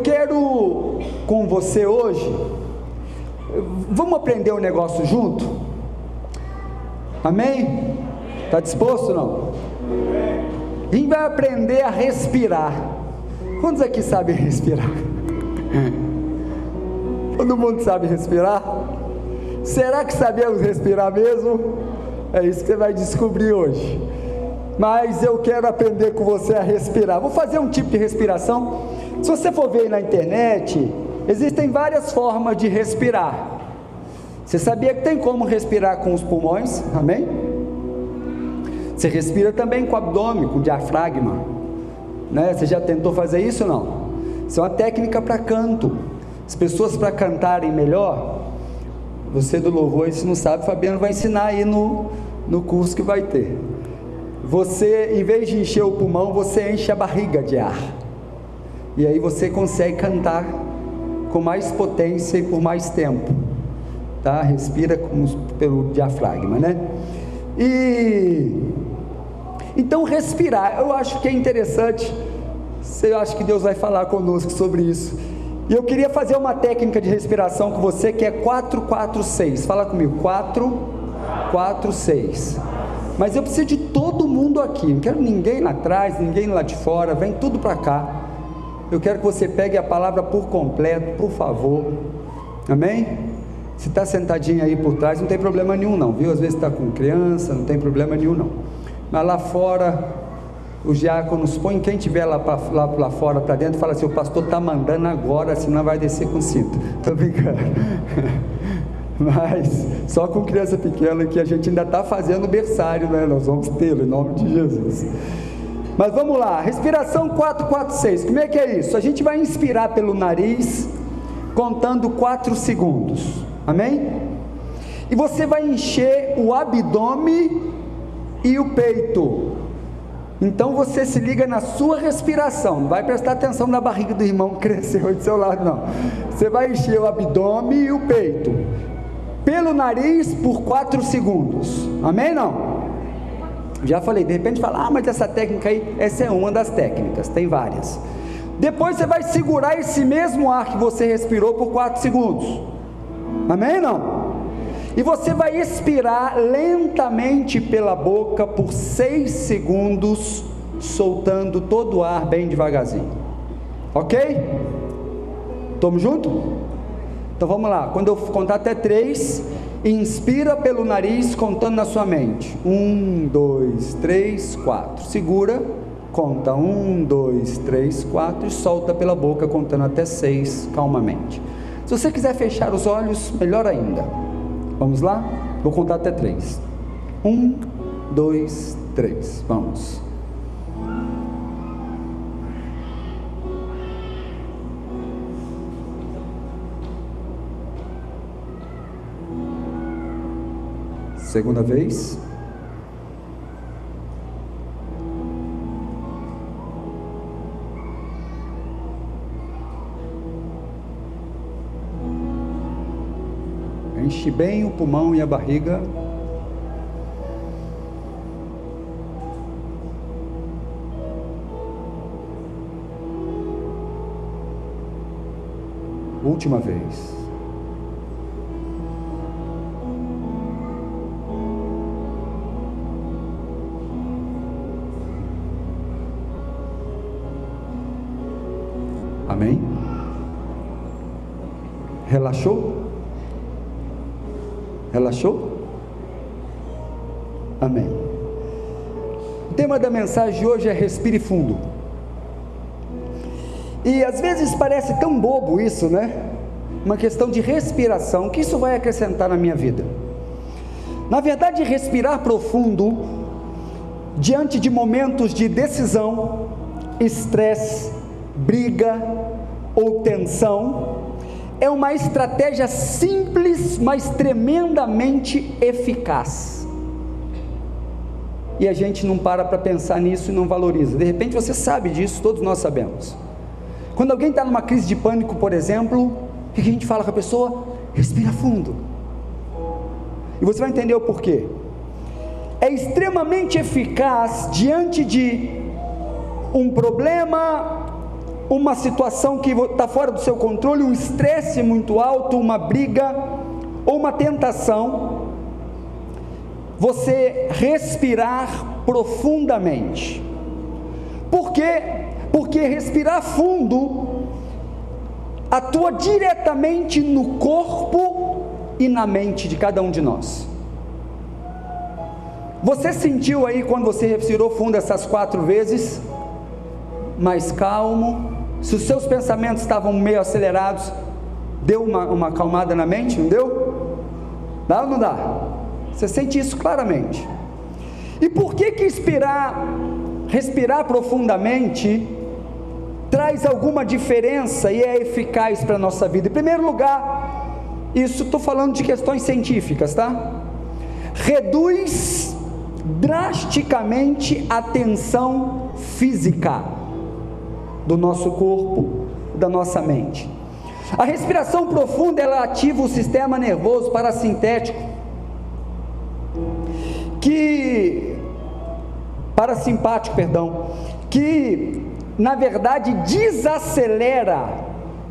quero com você hoje, vamos aprender um negócio junto? Amém? Está disposto ou não? A gente vai aprender a respirar. Quantos aqui sabem respirar? Todo mundo sabe respirar? Será que sabemos respirar mesmo? É isso que você vai descobrir hoje. Mas eu quero aprender com você a respirar. Vou fazer um tipo de respiração. Se você for ver na internet, existem várias formas de respirar. Você sabia que tem como respirar com os pulmões? Amém? Você respira também com o abdômen, com o diafragma, né? Você já tentou fazer isso ou não? Isso é uma técnica para canto. As pessoas, para cantarem melhor, você do louvor, se não sabe, Fabiano vai ensinar aí no curso que vai ter. Você, em vez de encher o pulmão, você enche a barriga de ar, e aí você consegue cantar com mais potência e por mais tempo, tá? Respira pelo diafragma, né? Então respirar, eu acho que é interessante. Eu acho que Deus vai falar conosco sobre isso. E eu queria fazer uma técnica de respiração com você, que é 4-4-6. Fala comigo, 4-4-6. Mas eu preciso de todo mundo aqui. Não quero ninguém lá atrás, ninguém lá de fora. Vem tudo para cá. Eu quero que você pegue a palavra por completo, por favor. Amém? Se está sentadinho aí por trás, não tem problema nenhum não, viu? Às vezes está com criança, não tem problema nenhum não. Mas lá fora, os diáconos põem quem estiver lá fora, para dentro, fala assim: o pastor está mandando agora, senão vai descer com cinto. Estou brincando. Mas só com criança pequena, que a gente ainda está fazendo o berçário, né? Nós vamos tê-lo em nome de Jesus. Mas vamos lá, respiração 4-4-6. Como é que é isso? A gente vai inspirar pelo nariz, contando 4 segundos. Amém? E você vai encher o abdômen e o peito. Então você se liga na sua respiração. Não vai prestar atenção na barriga do irmão que cresceu aí do seu lado, não. Você vai encher o abdômen e o peito pelo nariz por 4 segundos. Amém? Não? Já falei. De repente fala: ah, mas essa técnica aí, essa é uma das técnicas, tem várias. Depois você vai segurar esse mesmo ar que você respirou por 4 segundos. Amém? Não? E você vai expirar lentamente pela boca por 6 segundos, soltando todo o ar bem devagarzinho. Ok? Estamos juntos? Então vamos lá. Quando eu contar até 3, inspira pelo nariz, contando na sua mente: 1, 2, 3, 4. Segura, conta 1, 2, 3, 4 e solta pela boca, contando até 6, calmamente. Se você quiser fechar os olhos, melhor ainda. Vamos lá? Vou contar até 3. 1, 2, 3. Vamos. Segunda vez. Enche bem o pulmão e a barriga. Última vez. Amém? Relaxou? Relaxou? Amém. O tema da mensagem de hoje é respire fundo. E às vezes parece tão bobo isso, né? Uma questão de respiração, que isso vai acrescentar na minha vida? Na verdade, respirar profundo diante de momentos de decisão, estresse, briga ou tensão é uma estratégia simples, mas tremendamente eficaz. E a gente não para pensar nisso e não valoriza. De repente você sabe disso, todos nós sabemos. Quando alguém está numa crise de pânico, por exemplo, o que a gente fala com a pessoa? Respira fundo. E você vai entender o porquê. É extremamente eficaz diante de um problema uma situação que está fora do seu controle, um estresse muito alto, uma briga ou uma tentação, você respirar profundamente. Por quê? Porque respirar fundo atua diretamente no corpo e na mente de cada um de nós. Você sentiu aí, quando você respirou fundo essas 4 vezes, mais calmo? Se os seus pensamentos estavam meio acelerados, deu uma acalmada na mente, não deu? Dá ou não dá? Você sente isso claramente. E por que respirar profundamente traz alguma diferença e é eficaz para a nossa vida? Em primeiro lugar, isso estou falando de questões científicas, tá? Reduz drasticamente a tensão física do nosso corpo, da nossa mente. A respiração profunda, ela ativa o sistema nervoso parasimpático, que na verdade desacelera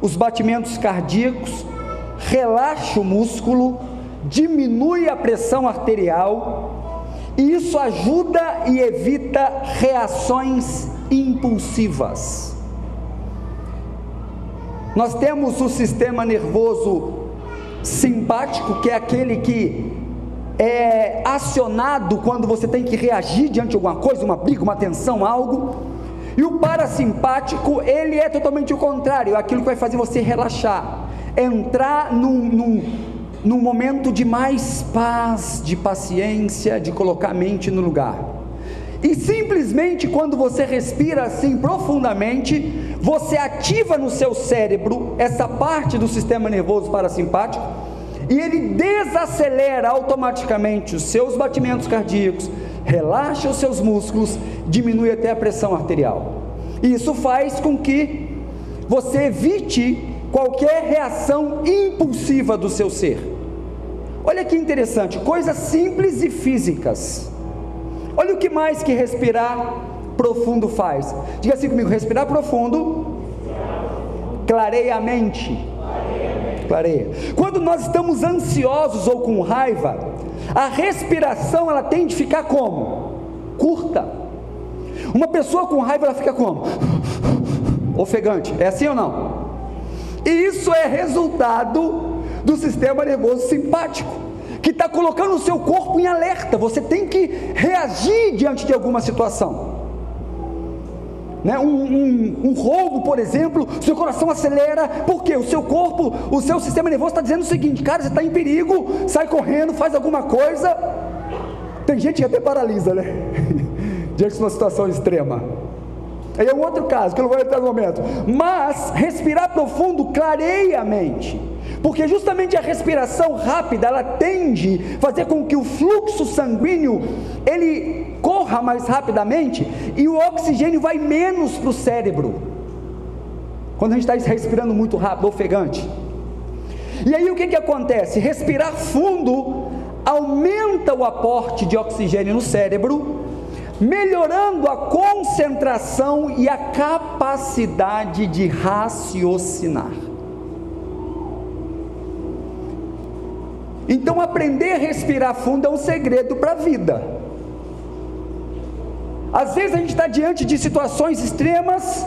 os batimentos cardíacos, relaxa o músculo, diminui a pressão arterial, e isso ajuda e evita reações impulsivas. Nós temos o sistema nervoso simpático, que é aquele que é acionado quando você tem que reagir diante de alguma coisa, uma briga, uma tensão, algo. E o parasimpático, ele é totalmente o contrário, é aquilo que vai fazer você relaxar, entrar num momento de mais paz, de paciência, de colocar a mente no lugar. E simplesmente quando você respira assim profundamente, você ativa no seu cérebro essa parte do sistema nervoso parasimpático, e ele desacelera automaticamente os seus batimentos cardíacos, relaxa os seus músculos, diminui até a pressão arterial. E isso faz com que você evite qualquer reação impulsiva do seu ser. Olha que interessante, coisas simples e físicas. Olha o que mais que respirar profundo faz. Diga assim comigo: respirar profundo clareia a mente. Clareia. Quando nós estamos ansiosos ou com raiva, a respiração ela tem de ficar como? Curta. Uma pessoa com raiva ela fica como? Ofegante. É assim ou não? E isso é resultado do sistema nervoso simpático, que está colocando o seu corpo em alerta. Você tem que reagir diante de alguma situação, né? Um roubo, por exemplo, seu coração acelera, porque o seu corpo, o seu sistema nervoso está dizendo o seguinte: cara, você está em perigo, sai correndo, faz alguma coisa. Tem gente que até paralisa, né? Diante de uma situação extrema. Aí é um outro caso, que eu não vou entrar no momento. Mas respirar profundo clareia a mente, porque justamente a respiração rápida, ela tende a fazer com que o fluxo sanguíneo, ele corra mais rapidamente, e o oxigênio vai menos para o cérebro, quando a gente está respirando muito rápido, ofegante. E aí o que acontece? Respirar fundo aumenta o aporte de oxigênio no cérebro, melhorando a concentração e a capacidade de raciocinar. Então aprender a respirar fundo é um segredo para a vida. Às vezes a gente está diante de situações extremas,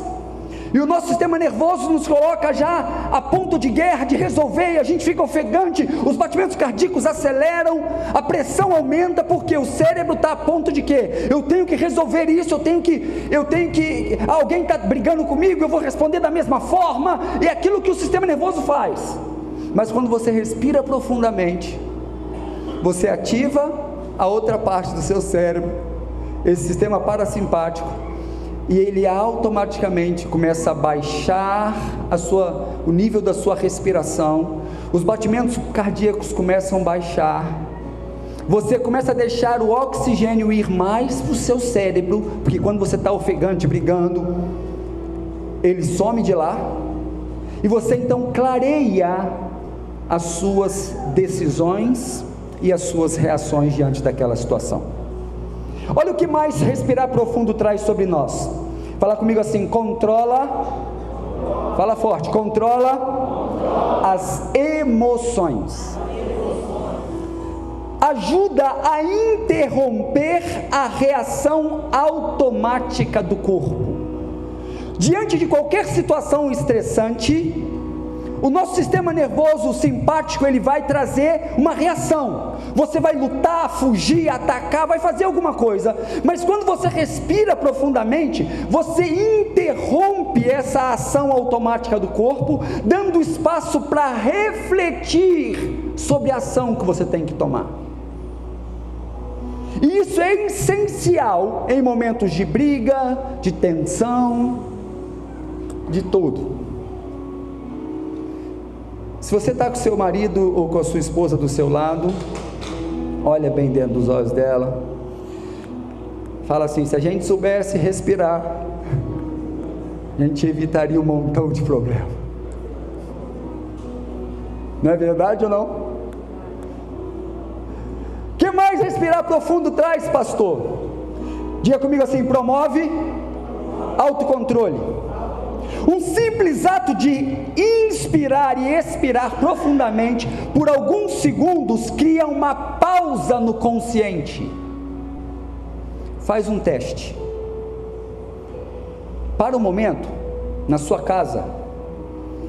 e o nosso sistema nervoso nos coloca já a ponto de guerra, de resolver, e a gente fica ofegante, os batimentos cardíacos aceleram, a pressão aumenta, porque o cérebro está a ponto de quê? Eu tenho que resolver isso, alguém está brigando comigo, eu vou responder da mesma forma, e é aquilo que o sistema nervoso faz. Mas quando você respira profundamente, você ativa a outra parte do seu cérebro, esse sistema parasimpático, e ele automaticamente começa a baixar o nível da sua respiração, os batimentos cardíacos começam a baixar, você começa a deixar o oxigênio ir mais para o seu cérebro, porque quando você está ofegante, brigando, ele some de lá, e você então clareia as suas decisões e as suas reações diante daquela situação. Olha o que mais respirar profundo traz sobre nós. Fala comigo assim: controla Fala forte. Controla as emoções. Ajuda a interromper a reação automática do corpo. Diante de qualquer situação estressante, o nosso sistema nervoso simpático, ele vai trazer uma reação. Você vai lutar, fugir, atacar, vai fazer alguma coisa. Mas quando você respira profundamente, você interrompe essa ação automática do corpo, dando espaço para refletir sobre a ação que você tem que tomar. E isso é essencial em momentos de briga, de tensão, de tudo. Se você está com seu marido ou com a sua esposa do seu lado, olha bem dentro dos olhos dela, fala assim: se a gente soubesse respirar, a gente evitaria um montão de problemas. Não é verdade ou não? O que mais respirar profundo traz, pastor? Diga comigo assim: promove autocontrole. Um simples ato de inspirar e expirar profundamente por alguns segundos cria uma pausa no consciente. Faz um teste. Para um momento, na sua casa,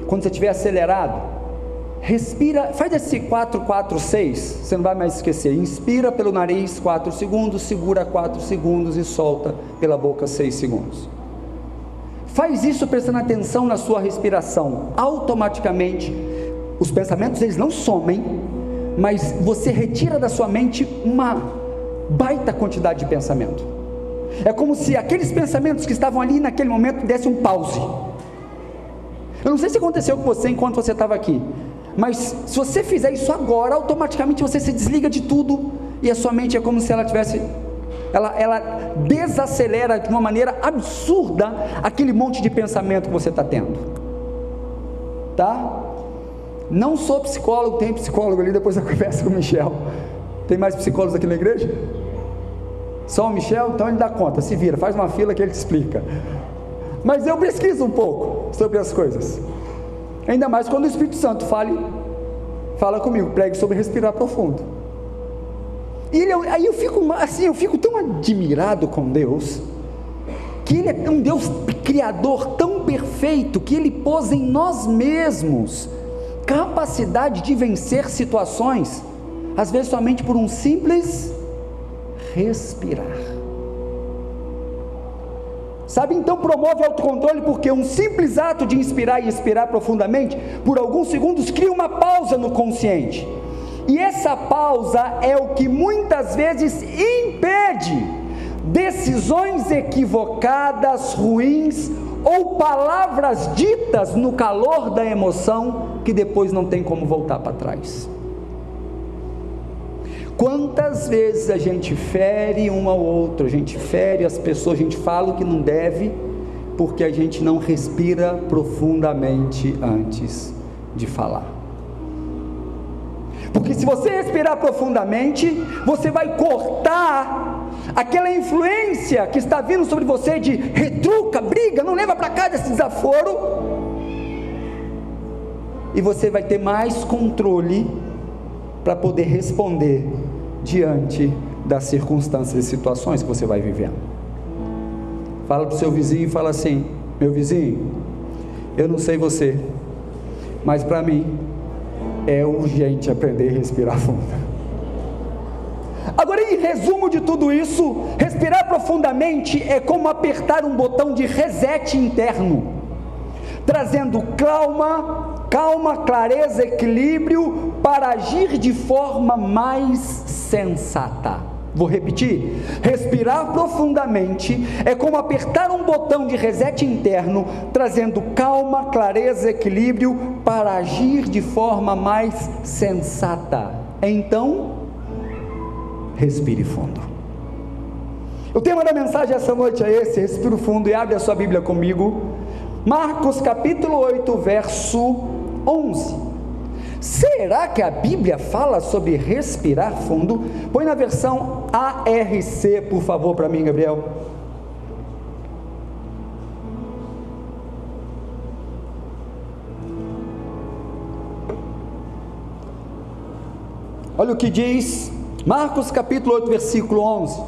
quando você estiver acelerado, respira, faz esse 4-4-6, você não vai mais esquecer. Inspira pelo nariz 4 segundos, segura 4 segundos e solta pela boca 6 segundos. Faz isso prestando atenção na sua respiração. Automaticamente, os pensamentos eles não somem, mas você retira da sua mente uma baita quantidade de pensamento. É como se aqueles pensamentos que estavam ali naquele momento dessem um pause. Eu não sei se aconteceu com você enquanto você estava aqui, mas se você fizer isso agora, automaticamente você se desliga de tudo e a sua mente é como se ela tivesse... Ela desacelera de uma maneira absurda aquele monte de pensamento que você está tendo, tá? Não sou psicólogo, tem psicólogo ali, depois eu converso com o Michel. Tem mais psicólogos aqui na igreja? Só o Michel? Então ele dá conta, se vira, faz uma fila que ele te explica. Mas eu pesquiso um pouco sobre as coisas, ainda mais quando o Espírito Santo fala comigo, pregue sobre respirar profundo. E aí eu fico tão admirado com Deus, que Ele é um Deus criador tão perfeito, que Ele pôs em nós mesmos capacidade de vencer situações, às vezes somente por um simples respirar. Sabe, então promove autocontrole, porque um simples ato de inspirar e expirar profundamente, por alguns segundos, cria uma pausa no consciente. E essa pausa é o que muitas vezes impede decisões equivocadas, ruins, ou palavras ditas no calor da emoção, que depois não tem como voltar para trás. Quantas vezes a gente fere um ao outro, a gente fere as pessoas, a gente fala o que não deve, porque a gente não respira profundamente antes de falar. Porque se você respirar profundamente, você vai cortar aquela influência que está vindo sobre você de retruca, briga, não leva para cá desse desaforo, e você vai ter mais controle para poder responder diante das circunstâncias e situações que você vai vivendo. Fala para o seu vizinho e fala assim: meu vizinho, eu não sei você, mas para mim é urgente aprender a respirar fundo. Agora, em resumo de tudo isso, respirar profundamente é como apertar um botão de reset interno, trazendo calma, clareza, equilíbrio para agir de forma mais sensata. Vou repetir: respirar profundamente é como apertar um botão de reset interno, trazendo calma, clareza, equilíbrio para agir de forma mais sensata. Então, respire fundo. O tema da mensagem essa noite é esse: respire fundo. E abre a sua Bíblia comigo, Marcos capítulo 8, verso 11. Será que a Bíblia fala sobre respirar fundo? Põe na versão ARC, por favor, para mim, Gabriel. Olha o que diz Marcos capítulo 8, versículo 11.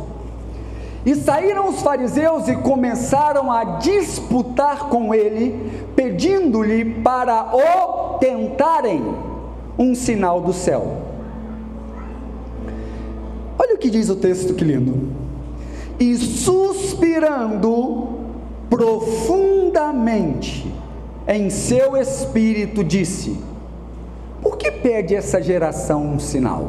E saíram os fariseus e começaram a disputar com ele, pedindo-lhe para o tentarem um sinal do céu. Olha o que diz o texto, que lindo. E suspirando profundamente em seu espírito, disse: por que pede essa geração um sinal?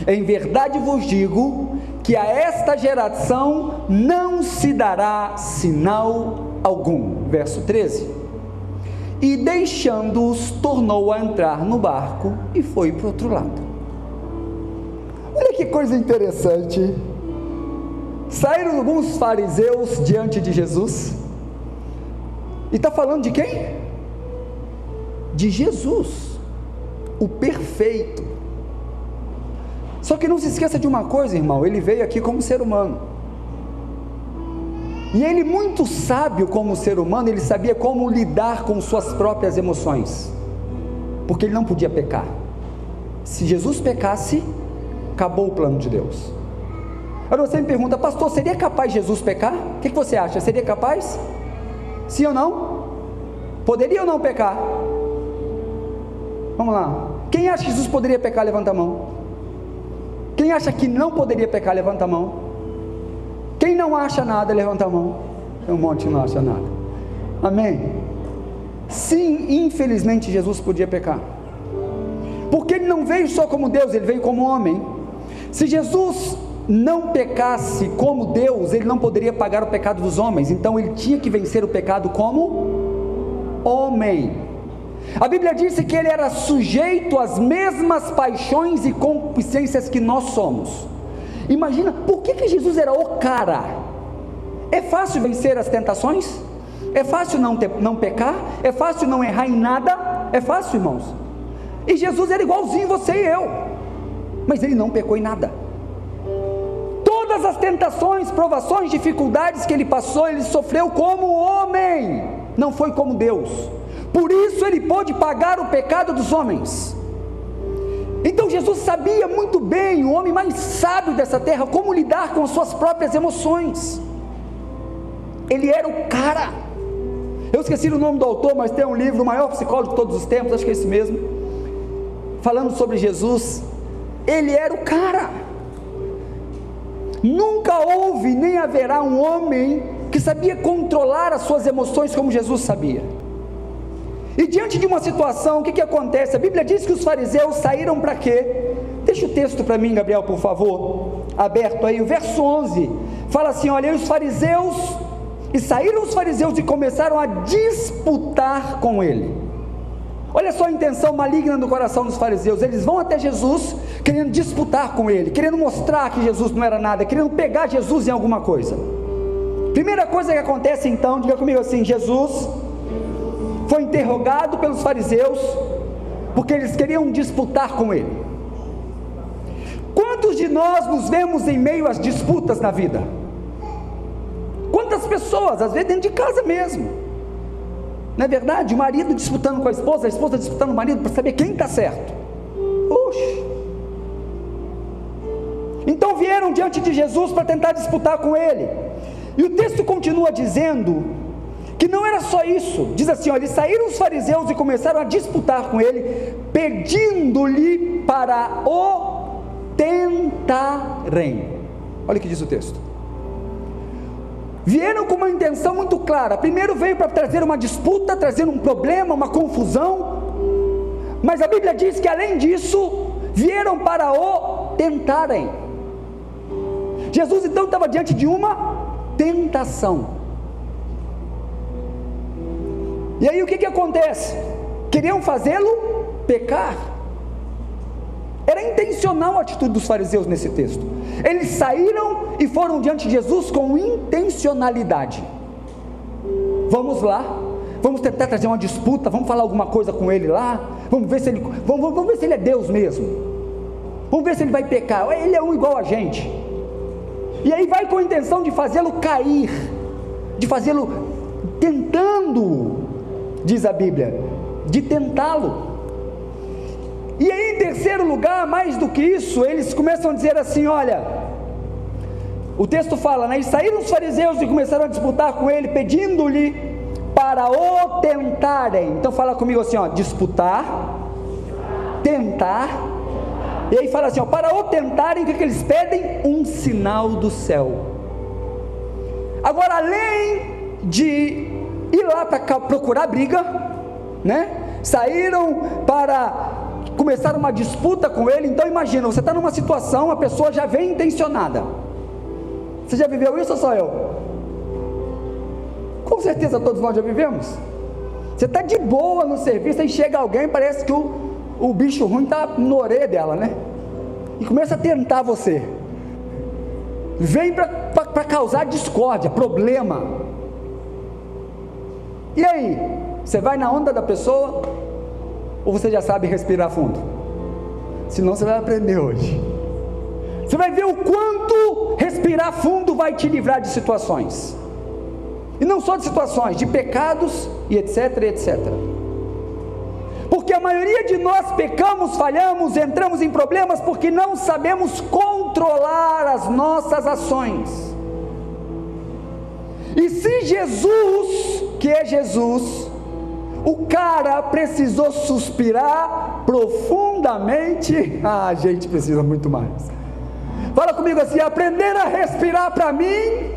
Em verdade vos digo que a esta geração não se dará sinal algum. Verso 13. E deixando-os, tornou a entrar no barco e foi para o outro lado. Olha que coisa interessante. Saíram alguns fariseus diante de Jesus. E está falando de quem? De Jesus, o perfeito. Só que não se esqueça de uma coisa, irmão, ele veio aqui como ser humano, e ele, muito sábio como ser humano, ele sabia como lidar com suas próprias emoções, porque ele não podia pecar. Se Jesus pecasse, acabou o plano de Deus. Agora você me pergunta: pastor, seria capaz Jesus pecar? O que você acha? Seria capaz? Sim ou não? Poderia ou não pecar? Vamos lá, quem acha que Jesus poderia pecar? Levanta a mão. Quem acha que não poderia pecar? Levanta a mão. Quem não acha nada? Levanta a mão. Tem um monte que não acha nada. Amém? Sim, infelizmente Jesus podia pecar, porque ele não veio só como Deus, ele veio como homem. Se Jesus não pecasse como Deus, ele não poderia pagar o pecado dos homens, então ele tinha que vencer o pecado como homem. A Bíblia diz que ele era sujeito às mesmas paixões e concupiscências que nós somos. Imagina, por que Jesus era o cara? É fácil vencer as tentações? É fácil não pecar? É fácil não errar em nada? É fácil, irmãos? E Jesus era igualzinho você e eu, mas ele não pecou em nada. Todas as tentações, provações, dificuldades que ele passou, ele sofreu como homem, não foi como Deus. Por isso ele pôde pagar o pecado dos homens. Então Jesus sabia muito bem, o homem mais sábio dessa terra, como lidar com as suas próprias emoções. Ele era o cara. Eu esqueci o nome do autor, mas tem um livro, o maior psicólogo de todos os tempos, acho que é esse mesmo, falando sobre Jesus. Ele era o cara. Nunca houve nem haverá um homem que sabia controlar as suas emoções como Jesus sabia. E diante de uma situação, o que acontece? A Bíblia diz que os fariseus saíram para quê? Deixa o texto para mim, Gabriel, por favor, aberto aí. O verso 11 fala assim: olha, os fariseus, e saíram os fariseus e começaram a disputar com ele. Olha só a intenção maligna do coração dos fariseus. Eles vão até Jesus querendo disputar com ele, querendo mostrar que Jesus não era nada, querendo pegar Jesus em alguma coisa. Primeira coisa que acontece então, diga comigo assim: Jesus foi interrogado pelos fariseus, porque eles queriam disputar com ele. Quantos de nós nos vemos em meio às disputas na vida? Quantas pessoas, às vezes dentro de casa mesmo, não é verdade? O marido disputando com a esposa disputando com o marido, para saber quem está certo. Oxe! Então vieram diante de Jesus para tentar disputar com ele, e o texto continua dizendo que não era só isso. Diz assim, olha, saíram os fariseus e começaram a disputar com ele, pedindo-lhe para o tentarem. Olha o que diz o texto. Vieram com uma intenção muito clara. Primeiro veio para trazer uma disputa, trazer um problema, uma confusão, mas a Bíblia diz que além disso, vieram para o tentarem. Jesus então estava diante de uma tentação. E aí o que acontece? Queriam fazê-lo pecar. Era intencional a atitude dos fariseus nesse texto. Eles saíram e foram diante de Jesus com intencionalidade. Vamos lá, vamos tentar trazer uma disputa, vamos falar alguma coisa com ele lá, vamos ver se ele, vamos ver se ele é Deus mesmo, vamos ver se ele vai pecar, ele é um igual a gente. E aí vai com a intenção de fazê-lo cair, de fazê-lo, tentando, diz a Bíblia, de tentá-lo. E aí, em terceiro lugar, mais do que isso, eles começam a dizer assim: olha, o texto fala, né? E saíram os fariseus e começaram a disputar com ele, pedindo-lhe para o tentarem. Então fala comigo assim, ó: disputar, tentar. E aí fala assim, ó: para o tentarem, o que eles pedem? Um sinal do céu. Agora, além de ir lá para procurar briga, né? Saíram para começar uma disputa com ele. Então imagina, você está numa situação, a pessoa já vem intencionada. Você já viveu isso ou só eu? Com certeza todos nós já vivemos. Você está de boa no serviço, aí chega alguém, parece que o bicho ruim está no orelha dela, né? E começa a tentar você. Vem para causar discórdia, problema. E aí? Você vai na onda da pessoa? Ou você já sabe respirar fundo? Senão você vai aprender hoje. Você vai ver o quanto respirar fundo vai te livrar de situações. E não só de situações, de pecados e etc, etc. Porque a maioria de nós pecamos, falhamos, entramos em problemas porque não sabemos controlar as nossas ações. E se Jesus, que é Jesus, o cara precisou suspirar profundamente, a gente precisa muito mais. Fala comigo assim: aprender a respirar para mim.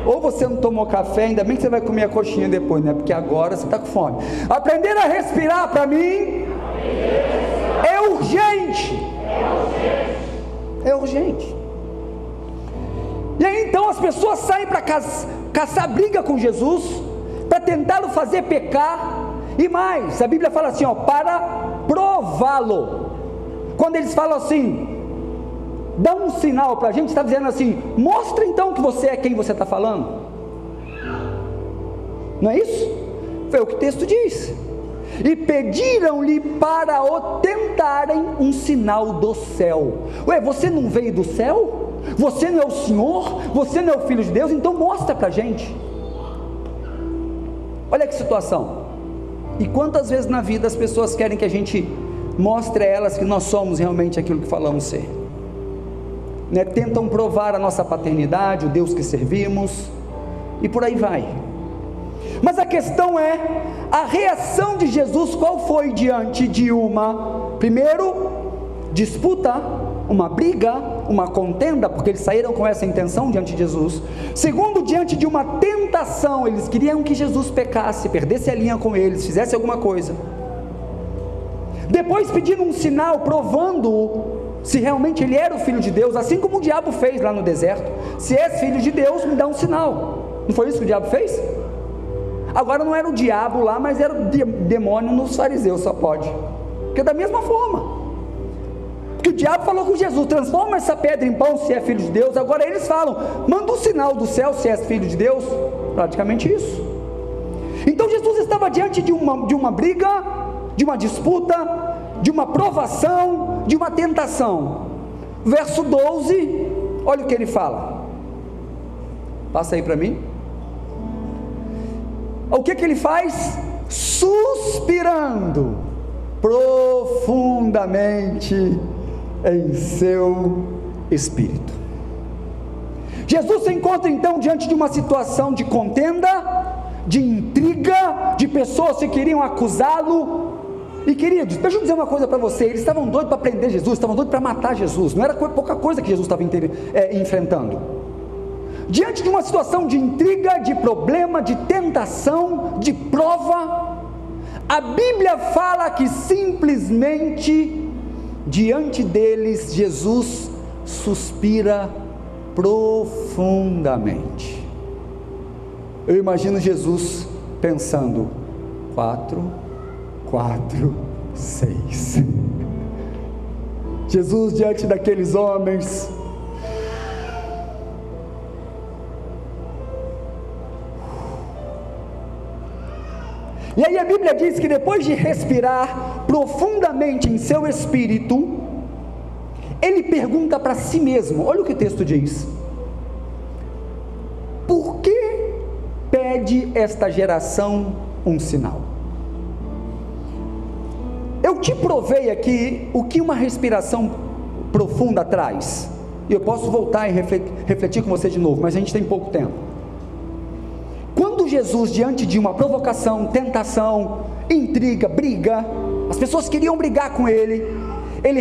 Ou você não tomou café, ainda bem que você vai comer a coxinha depois, né? Porque agora você está com fome. Aprender a respirar para mim é urgente. É urgente. E aí então as pessoas saem para caçar briga com Jesus, para tentá-lo fazer pecar. E mais, a Bíblia fala assim, ó: para prová-lo. Quando eles falam assim, dá um sinal para a gente, está dizendo assim: mostra então que você é quem você está falando. Não é isso? Foi o que o texto diz. E pediram-lhe para o tentarem um sinal do céu. Ué, você não veio do céu? Você não é o Senhor? Você não é o Filho de Deus? Então mostra para a gente. Olha que situação. E quantas vezes na vida as pessoas querem que a gente mostre a elas que nós somos realmente aquilo que falamos ser, né? Tentam provar a nossa paternidade, o Deus que servimos, e por aí vai. Mas a questão é, a reação de Jesus qual foi diante de uma, primeiro, disputa, uma briga, uma contenda, porque eles saíram com essa intenção diante de Jesus. Segundo, diante de uma tentação, eles queriam que Jesus pecasse, perdesse a linha com eles, fizesse alguma coisa. Depois pediram um sinal, provando-o se realmente ele era o Filho de Deus, assim como o diabo fez lá no deserto. Se és Filho de Deus, me dá um sinal. Não foi isso que o diabo fez? Agora não era o diabo lá, mas era o demônio nos fariseus, só pode. Porque da mesma forma, porque o diabo falou com Jesus: transforma essa pedra em pão se é Filho de Deus. Agora eles falam: manda um sinal do céu se és Filho de Deus. Praticamente isso. Então Jesus estava diante de uma briga, de uma disputa, de uma provação, de uma tentação. Verso 12, olha o que ele fala. Passa aí para mim. O que ele faz? Suspirando profundamente em seu espírito. Jesus se encontra então diante de uma situação de contenda, de intriga, de pessoas que queriam acusá-lo. E queridos, deixa eu dizer uma coisa para você: eles estavam doidos para prender Jesus, estavam doidos para matar Jesus. Não era pouca coisa que Jesus estava enfrentando. Diante de uma situação de intriga, de problema, de tentação, de prova, a Bíblia fala que simplesmente diante deles Jesus suspira profundamente. Eu imagino Jesus pensando: 4, 6. Jesus diante daqueles homens. E aí a Bíblia diz que depois de respirar profundamente em seu espírito, ele pergunta para si mesmo, olha o que o texto diz: por que pede esta geração um sinal? Eu te provei aqui o que uma respiração profunda traz. E eu posso voltar e refletir com você de novo, mas a gente tem pouco tempo. Quando Jesus, diante de uma provocação, tentação, intriga, briga, as pessoas queriam brigar com ele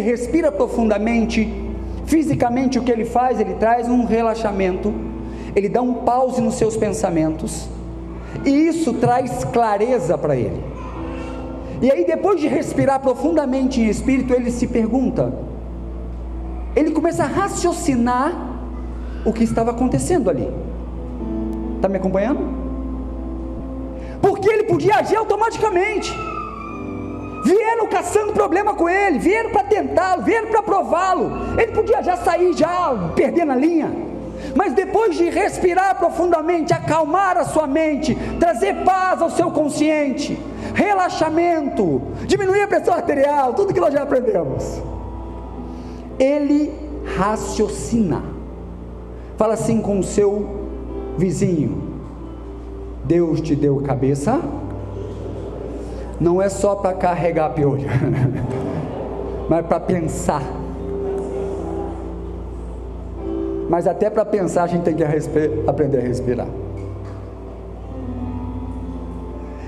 respira profundamente. Fisicamente o que ele faz? Ele traz um relaxamento, ele dá um pause nos seus pensamentos, e isso traz clareza para ele. E aí, depois de respirar profundamente em espírito, ele se pergunta, ele começa a raciocinar o que estava acontecendo ali. Está me acompanhando? Porque ele podia agir automaticamente. Vieram caçando problema com ele, vieram para tentá-lo, vieram para prová-lo. Ele podia já sair, já perdendo a linha. Mas depois de respirar profundamente, acalmar a sua mente, trazer paz ao seu consciente, relaxamento, diminuir a pressão arterial, tudo que nós já aprendemos, ele raciocina. Fala assim com o seu vizinho: Deus te deu cabeça, não é só para carregar piolho, mas para pensar. Mas até para pensar a gente tem que aprender a respirar.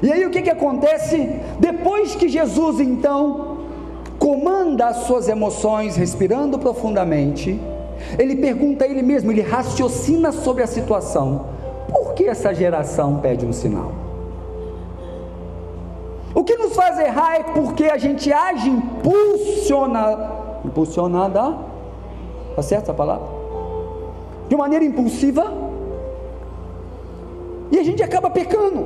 E aí o que acontece? Depois que Jesus então comanda as suas emoções, respirando profundamente, ele pergunta a ele mesmo, ele raciocina sobre a situação: por que essa geração pede um sinal? O que nos faz errar é porque a gente age impulsionada, está certo essa palavra? De maneira impulsiva, e a gente acaba pecando,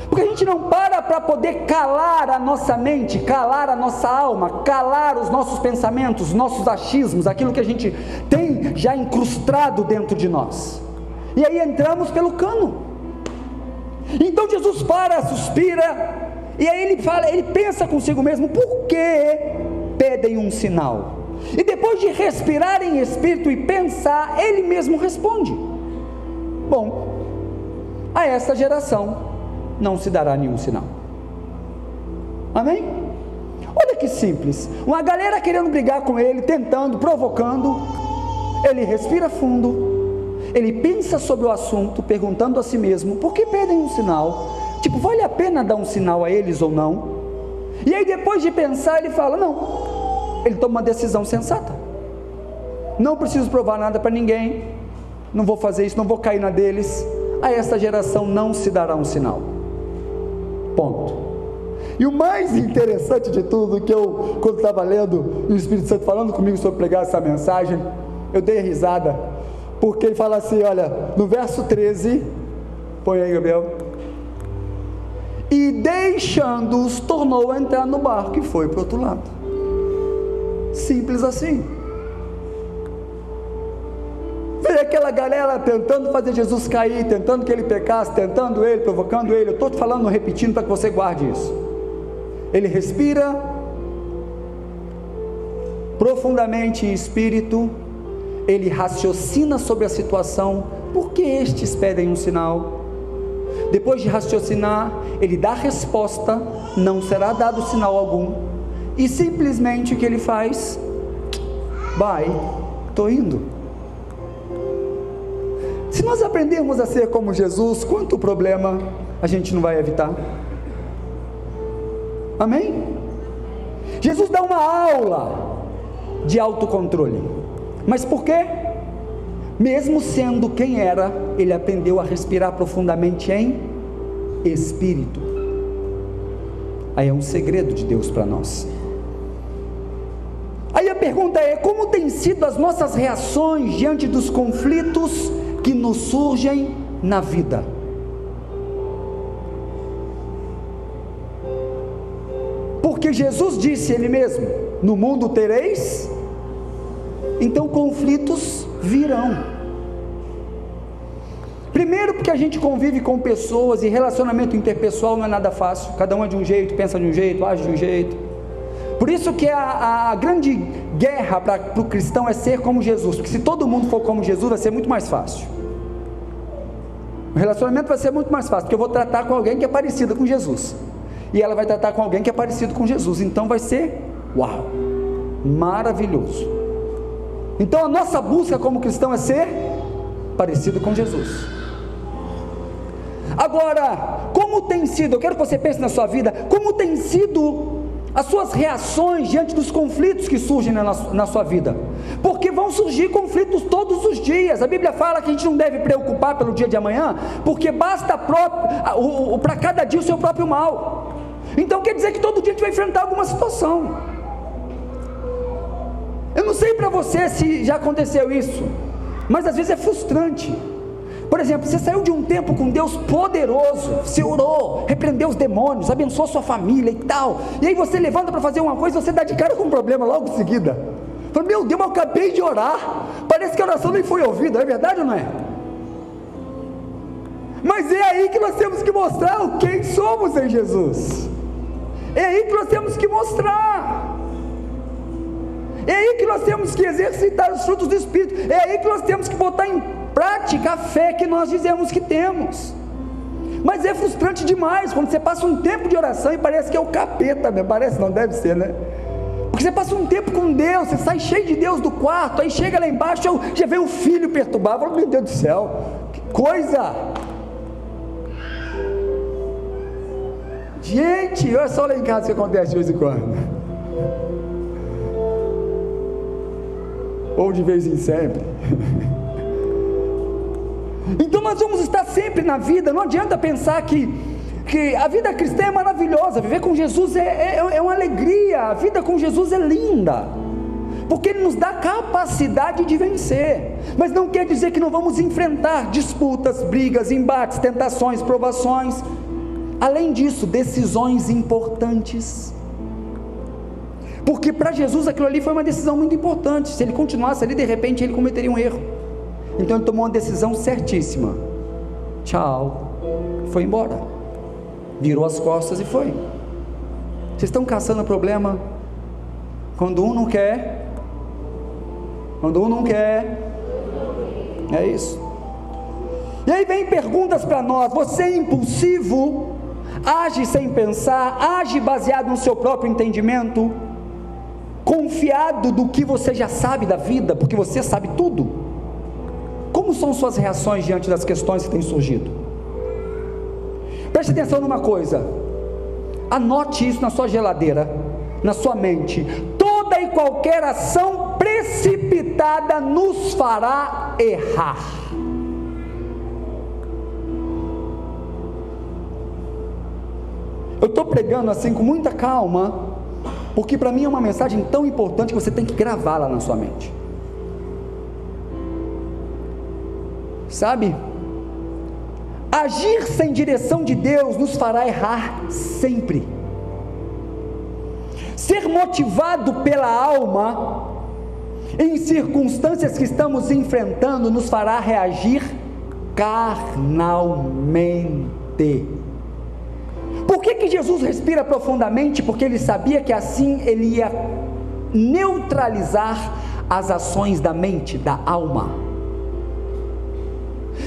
porque a gente não para poder calar a nossa mente, calar a nossa alma, calar os nossos pensamentos, os nossos achismos, aquilo que a gente tem já incrustado dentro de nós, e aí entramos pelo cano. Então Jesus para, suspira, e aí ele fala, ele pensa consigo mesmo: por que pedem um sinal? E depois de respirar em espírito e pensar, ele mesmo responde: bom, a esta geração não se dará nenhum sinal. Amém? Olha que simples, uma galera querendo brigar com ele, tentando, provocando, ele respira fundo, ele pensa sobre o assunto, perguntando a si mesmo: por que pedem um sinal? Tipo, vale a pena dar um sinal a eles ou não? E aí depois de pensar, ele fala: não. Ele toma uma decisão sensata: não preciso provar nada para ninguém, não vou fazer isso, não vou cair na deles, a esta geração não se dará um sinal, ponto. E o mais interessante de tudo, que eu, quando estava lendo, o Espírito Santo falando comigo sobre pregar essa mensagem, eu dei risada, porque ele fala assim, olha, no verso 13, põe aí, Gabriel: e deixando-os, tornou a entrar no barco e foi para o outro lado. Simples assim. Veio aquela galera tentando fazer Jesus cair, tentando que ele pecasse, tentando ele, provocando ele. Eu estou te falando, repetindo para que você guarde isso. Ele respira profundamente em espírito, ele raciocina sobre a situação: por que estes pedem um sinal? Depois de raciocinar, ele dá a resposta: não será dado sinal algum. E simplesmente o que ele faz? Vai, estou indo. Se nós aprendermos a ser como Jesus, quanto problema a gente não vai evitar? Amém? Jesus dá uma aula de autocontrole. Mas por quê? Mesmo sendo quem era, ele aprendeu a respirar profundamente em espírito. Aí é um segredo de Deus para nós. Aí a pergunta é: como têm sido as nossas reações diante dos conflitos que nos surgem na vida? Porque Jesus disse ele mesmo: no mundo tereis, então conflitos virão. Primeiro, porque a gente convive com pessoas, e relacionamento interpessoal não é nada fácil, cada um é de um jeito, pensa de um jeito, age de um jeito. Por isso que a grande guerra para o cristão é ser como Jesus, porque se todo mundo for como Jesus, vai ser muito mais fácil. O relacionamento vai ser muito mais fácil, porque eu vou tratar com alguém que é parecido com Jesus. e ela vai tratar com alguém que é parecido com Jesus. Então vai ser, uau, maravilhoso. Então a nossa busca como cristão é ser parecido com Jesus. Agora, como tem sido, eu quero que você pense na sua vida, como tem sido as suas reações diante dos conflitos que surgem na sua vida? Porque vão surgir conflitos todos os dias. A Bíblia fala que a gente não deve preocupar pelo dia de amanhã, porque basta para cada dia o seu próprio mal. Então quer dizer que todo dia a gente vai enfrentar alguma situação. Eu não sei para você se já aconteceu isso, mas às vezes é frustrante. Por exemplo, você saiu de um tempo com Deus poderoso, você orou, repreendeu os demônios, abençoou sua família e tal, e aí você levanta para fazer uma coisa, você dá de cara com um problema logo em seguida. Fala, meu Deus, eu acabei de orar, parece que a oração nem foi ouvida, é verdade ou não é? Mas é aí que nós temos que mostrar quem somos em Jesus. É aí que nós temos que mostrar. É aí que nós temos que exercitar os frutos do Espírito. É aí que nós temos que botar em prática a fé que nós dizemos que temos. Mas é frustrante demais quando você passa um tempo de oração e parece que é o capeta mesmo. Parece, não deve ser, né? Porque você passa um tempo com Deus, você sai cheio de Deus do quarto, aí chega lá embaixo, já vem o filho perturbar. Fala, meu Deus do céu, que coisa! Gente, olha só lá em casa o que acontece de vez em quando, ou de vez em sempre. Então nós vamos estar sempre na vida. Não adianta pensar que a vida cristã é maravilhosa, viver com Jesus é uma alegria. A vida com Jesus é linda, porque Ele nos dá capacidade de vencer, mas não quer dizer que não vamos enfrentar disputas, brigas, embates, tentações, provações. Além disso, decisões importantes, porque para Jesus aquilo ali foi uma decisão muito importante. Se Ele continuasse ali, de repente Ele cometeria um erro. Então Ele tomou uma decisão certíssima. Tchau, foi embora, virou as costas e foi. Vocês estão caçando problema quando um não quer, é isso. E aí vem perguntas para nós: você é impulsivo? Age sem pensar? Age baseado no seu próprio entendimento? Confiado do que você já sabe da vida, porque você sabe tudo? Como são suas reações diante das questões que têm surgido? Preste atenção numa coisa, anote isso na sua geladeira, na sua mente: toda e qualquer ação precipitada nos fará errar. Eu estou pregando assim com muita calma, porque para mim é uma mensagem tão importante que você tem que gravá-la na sua mente. Sabe? Agir sem direção de Deus nos fará errar sempre. Ser motivado pela alma em circunstâncias que estamos enfrentando nos fará reagir carnalmente. Por que Jesus respira profundamente? Porque Ele sabia que assim Ele ia neutralizar as ações da mente, da alma.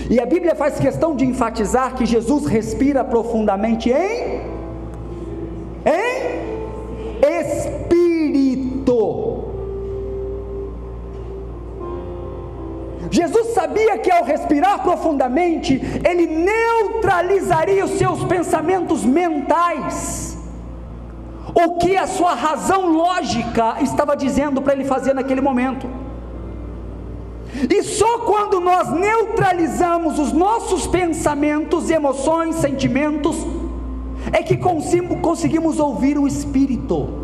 E a Bíblia faz questão de enfatizar que Jesus respira profundamente em espírito. Jesus sabia que ao respirar profundamente, Ele neutralizaria os seus pensamentos mentais, o que a sua razão lógica estava dizendo para Ele fazer naquele momento. E só quando nós neutralizamos os nossos pensamentos, emoções, sentimentos, é que conseguimos ouvir o Espírito.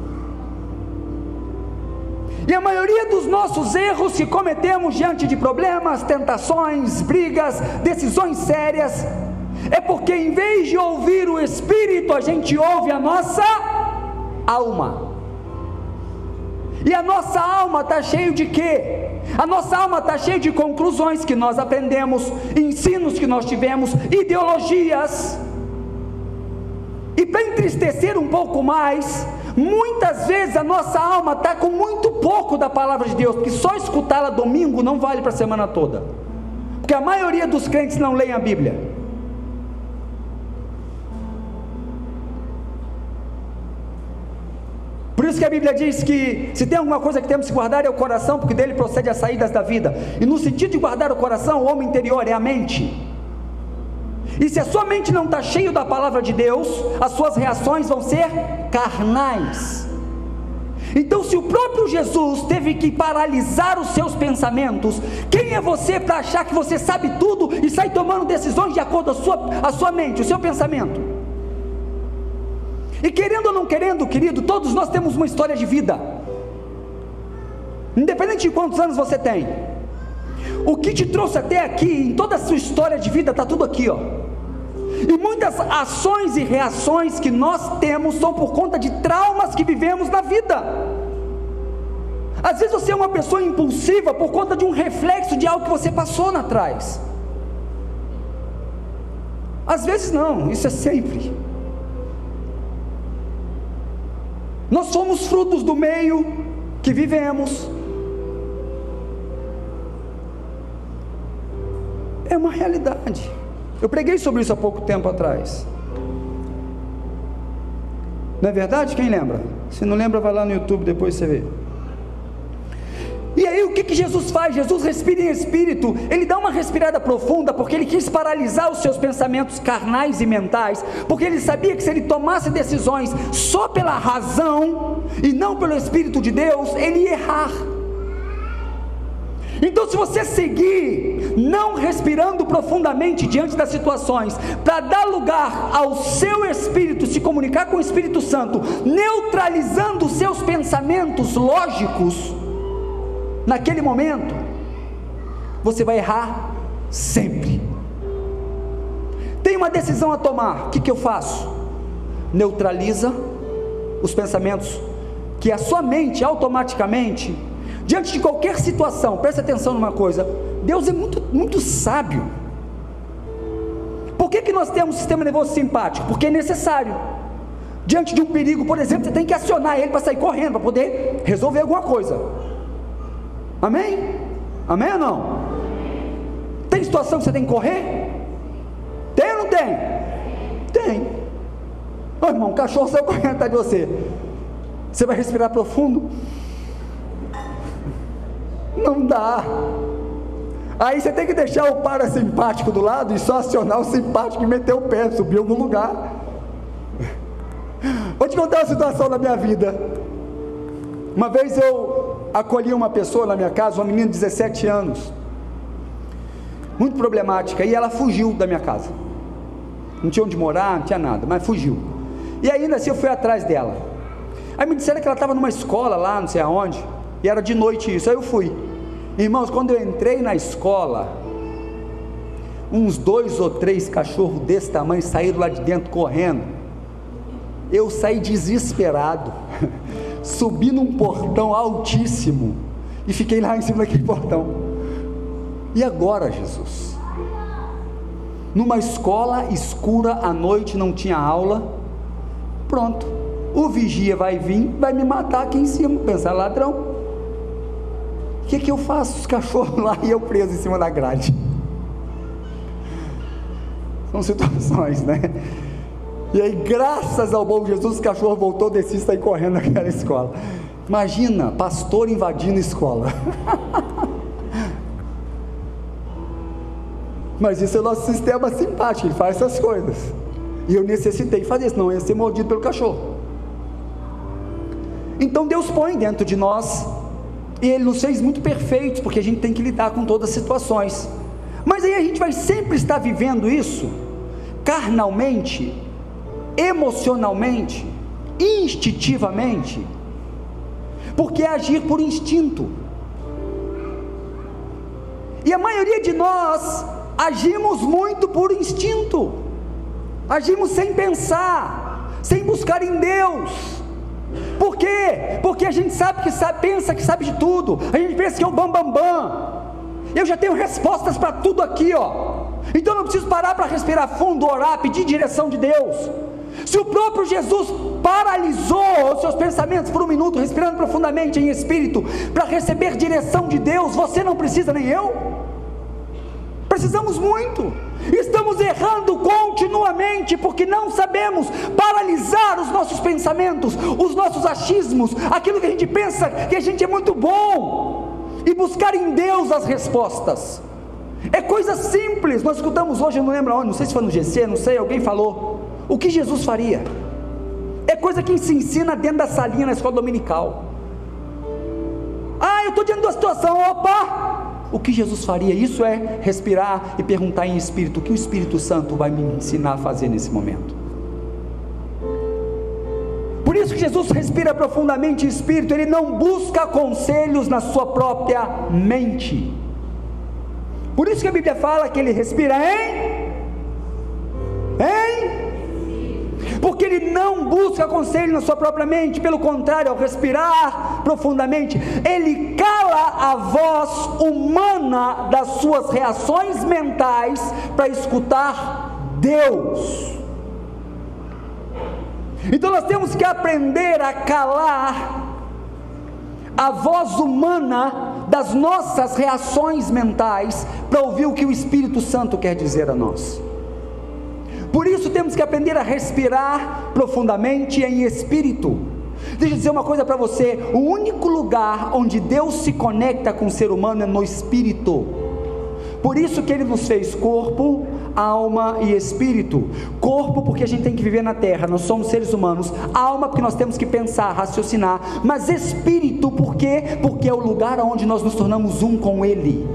E a maioria dos nossos erros que cometemos diante de problemas, tentações, brigas, decisões sérias, é porque em vez de ouvir o Espírito, a gente ouve a nossa alma. E a nossa alma está cheia de quê? A nossa alma está cheia de conclusões que nós aprendemos, ensinos que nós tivemos, ideologias. E para entristecer um pouco mais, muitas vezes a nossa alma está com muito pouco da palavra de Deus, porque só escutá-la domingo não vale para a semana toda, porque a maioria dos crentes não leem a Bíblia. Por isso que a Bíblia diz que se tem alguma coisa que temos que guardar é o coração, porque dele procede as saídas da vida. E no sentido de guardar o coração, o homem interior é a mente. E se a sua mente não está cheia da palavra de Deus, as suas reações vão ser carnais. Então, se o próprio Jesus teve que paralisar os seus pensamentos, quem é você para achar que você sabe tudo e sai tomando decisões de acordo com a sua mente, o seu pensamento? E querendo ou não querendo, querido, todos nós temos uma história de vida, independente de quantos anos você tem. O que te trouxe até aqui, em toda a sua história de vida, está tudo aqui, ó. E muitas ações e reações que nós temos são por conta de traumas que vivemos na vida. Às vezes você é uma pessoa impulsiva por conta de um reflexo de algo que você passou lá atrás. Às vezes não, isso é sempre. Nós somos frutos do meio que vivemos. É uma realidade. Eu preguei sobre isso há pouco tempo atrás. Não é verdade? Quem lembra? Se não lembra, vai lá no YouTube, depois você vê. E aí o que Jesus faz? Jesus respira em espírito. Ele dá uma respirada profunda, porque ele quis paralisar os seus pensamentos carnais e mentais, porque ele sabia que se ele tomasse decisões só pela razão e não pelo Espírito de Deus, ele ia errar. Então, se você seguir não respirando profundamente diante das situações, para dar lugar ao seu espírito se comunicar com o Espírito Santo, neutralizando os seus pensamentos lógicos, naquele momento, você vai errar sempre. Tem uma decisão a tomar. O que eu faço? Neutraliza os pensamentos, que a sua mente automaticamente, diante de qualquer situação, presta atenção numa coisa, Deus é muito sábio. Por que nós temos um sistema nervoso simpático? Porque é necessário. Diante de um perigo, por exemplo, você tem que acionar ele para sair correndo, para poder resolver alguma coisa. Amém? Amém ou não? Tem situação que você tem que correr? Tem ou não tem? Tem. Ô irmão, o cachorro saiu correndo atrás de você. Você vai respirar profundo? Não dá. Aí você tem que deixar o parasimpático do lado e só acionar o simpático e meter o pé, subir em algum lugar. Vou te contar uma situação da minha vida. Uma vez eu acolhi uma pessoa na minha casa, uma menina de 17 anos, muito problemática, e ela fugiu da minha casa. Não tinha onde morar, não tinha nada, mas fugiu. E ainda assim eu fui atrás dela. Aí me disseram que ela estava numa escola lá, não sei aonde, e era de noite isso. Aí eu fui. Irmãos, quando eu entrei na escola, uns 2 ou 3 cachorros desse tamanho saíram lá de dentro correndo. Eu saí desesperado, subi num portão altíssimo e fiquei lá em cima daquele portão. E agora, Jesus? Numa escola escura à noite, não tinha aula. Pronto, o vigia vai vir, vai me matar aqui em cima. Pensar, ladrão. O que eu faço? Os cachorros lá e eu preso em cima da grade. São situações, né? E aí, graças ao bom Jesus, o cachorro voltou, desci e saí correndo naquela escola. Imagina, pastor invadindo a escola. Mas isso é o nosso sistema simpático, ele faz essas coisas. E eu necessitei fazer isso, não ia ser mordido pelo cachorro. Então Deus põe dentro de nós, e Ele nos fez muito perfeitos, porque a gente tem que lidar com todas as situações. Mas aí a gente vai sempre estar vivendo isso, carnalmente, emocionalmente, instintivamente, porque é agir por instinto. E a maioria de nós agimos muito por instinto, agimos sem pensar, sem buscar em Deus. Por quê? Porque a gente pensa que sabe de tudo, a gente pensa que é o bam. Eu já tenho respostas para tudo aqui, ó. Então não preciso parar para respirar fundo, orar, pedir direção de Deus. Se o próprio Jesus paralisou os seus pensamentos por um minuto, respirando profundamente em espírito, para receber direção de Deus, você não precisa, nem eu. Precisamos muito. Estamos errando continuamente porque não sabemos paralisar os nossos pensamentos, os nossos achismos, aquilo que a gente pensa que a gente é muito bom, e buscar em Deus as respostas. É coisa simples. Nós escutamos hoje, eu não lembro onde, não sei se foi no GC, não sei, alguém falou o que Jesus faria. É coisa que se ensina dentro da salinha na escola dominical. Eu estou diante de uma situação, o que Jesus faria? Isso é respirar e perguntar em espírito, o que o Espírito Santo vai me ensinar a fazer nesse momento? Por isso que Jesus respira profundamente em espírito, ele não busca conselhos na sua própria mente. Por isso que a Bíblia fala que ele respira porque ele não busca conselho na sua própria mente. Pelo contrário, ao respirar profundamente, ele cala a voz humana das suas reações mentais para escutar Deus. Então nós temos que aprender a calar a voz humana das nossas reações mentais para ouvir o que o Espírito Santo quer dizer a nós. Por isso temos que aprender a respirar profundamente em espírito. Deixa eu dizer uma coisa para você: o único lugar onde Deus se conecta com o ser humano é no espírito. Por isso que ele nos fez corpo, alma e espírito. Corpo porque a gente tem que viver na terra, nós somos seres humanos. Alma porque nós temos que pensar, raciocinar. Mas espírito por quê? Porque é o lugar onde nós nos tornamos um com ele.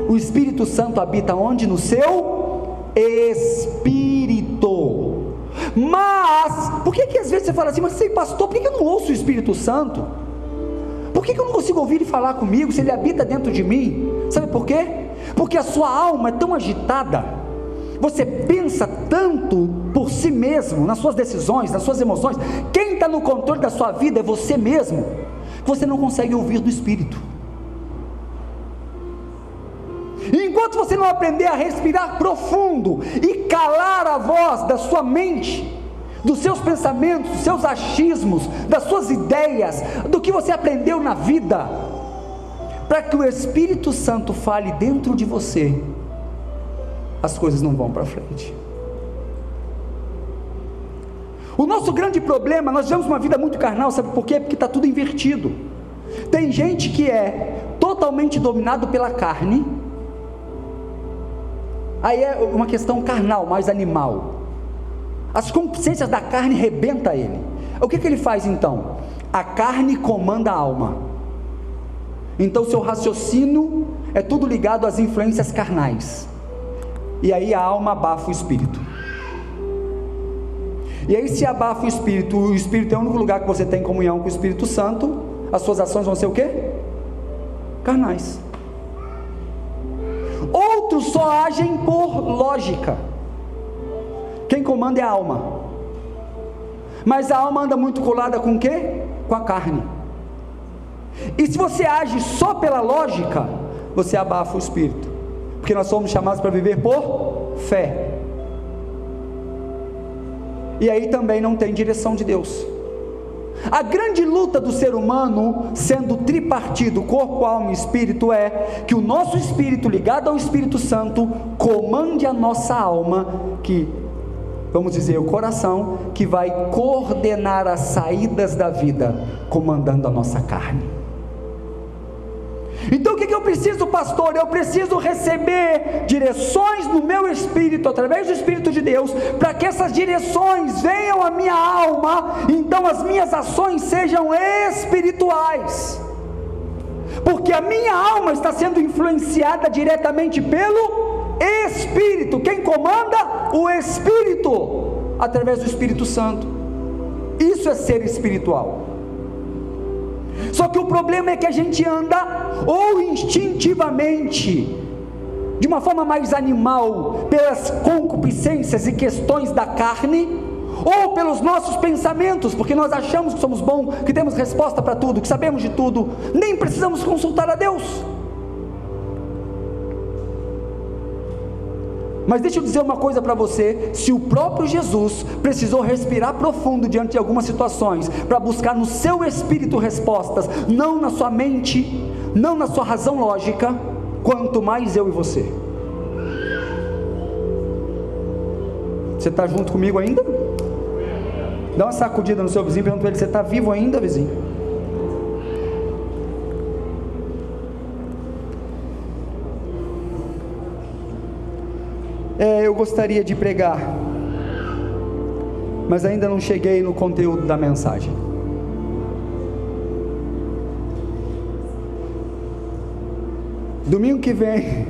O Espírito Santo habita onde? No seu espírito. Mas por que às vezes você fala assim, mas sei, pastor, por que eu não ouço o Espírito Santo? Por que eu não consigo ouvir ele falar comigo se ele habita dentro de mim? Sabe por quê? Porque a sua alma é tão agitada, você pensa tanto por si mesmo, nas suas decisões, nas suas emoções. Quem está no controle da sua vida é você mesmo, que você não consegue ouvir do Espírito. E enquanto você não aprender a respirar profundo e calar a voz da sua mente, dos seus pensamentos, dos seus achismos, das suas ideias, do que você aprendeu na vida, para que o Espírito Santo fale dentro de você, as coisas não vão para frente. O nosso grande problema, nós vivemos uma vida muito carnal, sabe por quê? Porque está tudo invertido. Tem gente que é totalmente dominado pela carne, aí é uma questão carnal, mais animal. As concupiscências da carne rebentam ele. O que ele faz então? A carne comanda a alma. Então seu raciocínio é tudo ligado às influências carnais. E aí a alma abafa o espírito. E aí se abafa o espírito é o único lugar que você tem comunhão com o Espírito Santo, as suas ações vão ser o quê? Carnais. Outros só agem por lógica. Quem comanda é a alma. Mas a alma anda muito colada com o quê? Com a carne. E se você age só pela lógica, você abafa o espírito. Porque nós somos chamados para viver por fé. E aí também não tem direção de Deus. A grande luta do ser humano, sendo tripartido, corpo, alma e espírito, é que o nosso espírito ligado ao Espírito Santo comande a nossa alma, que, vamos dizer, o coração, que vai coordenar as saídas da vida, comandando a nossa carne. Então o que eu preciso, pastor? Eu preciso receber direções no meu espírito, através do Espírito de Deus, para que essas direções venham à minha alma, então as minhas ações sejam espirituais, porque a minha alma está sendo influenciada diretamente pelo Espírito. Quem comanda? O Espírito, através do Espírito Santo. Isso é ser espiritual. Só que o problema é que a gente anda ou instintivamente, de uma forma mais animal, pelas concupiscências e questões da carne, ou pelos nossos pensamentos, porque nós achamos que somos bons, que temos resposta para tudo, que sabemos de tudo, nem precisamos consultar a Deus. Mas deixa eu dizer uma coisa para você: se o próprio Jesus precisou respirar profundo diante de algumas situações, para buscar no seu espírito respostas, não na sua mente, não na sua razão lógica, quanto mais eu e você. Você está junto comigo ainda? Dá uma sacudida no seu vizinho, pergunta para ele: você está vivo ainda, vizinho? Eu gostaria de pregar, mas ainda não cheguei no conteúdo da mensagem. Domingo que vem,